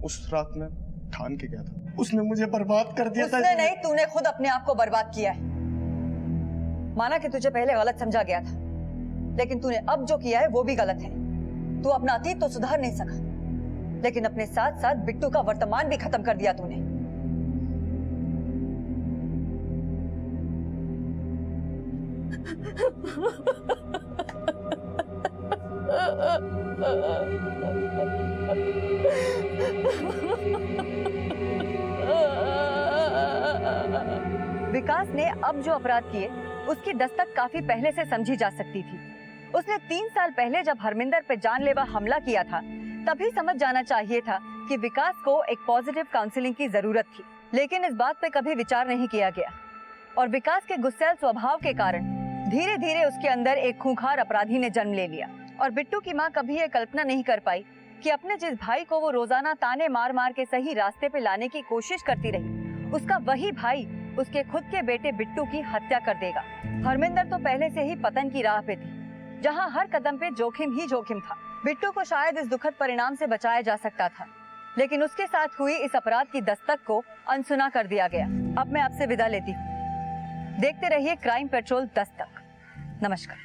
Speaker 11: उस रात मैं ठान के गया था, उसने मुझे बर्बाद कर दिया था।
Speaker 5: उसने नहीं, तूने खुद अपने आप को बर्बाद किया है। माना कि तुझे पहले गलत समझा गया था, लेकिन तूने अब जो किया है वो भी गलत है। तू अपना अतीत तो सुधार नहीं सका, लेकिन अपने साथ साथ बिट्टू का वर्तमान भी खत्म कर दिया तूने। विकास ने अब जो अपराध किए उसकी दस्तक काफी पहले से समझी जा सकती थी। उसने 3 साल पहले जब हरमिंदर पे जानलेवा हमला किया था, तभी समझ जाना चाहिए था कि विकास को एक पॉजिटिव काउंसलिंग की जरूरत थी, लेकिन इस बात पे कभी विचार नहीं किया गया। और विकास के गुस्सैल स्वभाव के कारण धीरे धीरे उसके अंदर एक खूंखार अपराधी ने जन्म ले लिया। और बिट्टू की माँ कभी ये कल्पना नहीं कर पाई कि अपने जिस भाई को वो रोजाना ताने मार मार के सही रास्ते पे लाने की कोशिश करती रही, उसका वही भाई उसके खुद के बेटे बिट्टू की हत्या कर देगा। हरमिंदर तो पहले से ही पतन की राह पे थी, जहाँ हर कदम पे जोखिम ही जोखिम था। बिट्टू को शायद इस दुखद परिणाम से बचाया जा सकता था, लेकिन उसके साथ हुई इस अपराध की दस्तक को अनसुना कर दिया गया। अब मैं आपसे विदा लेती हूँ। देखते रहिए क्राइम पेट्रोल दस्तक। नमस्कार।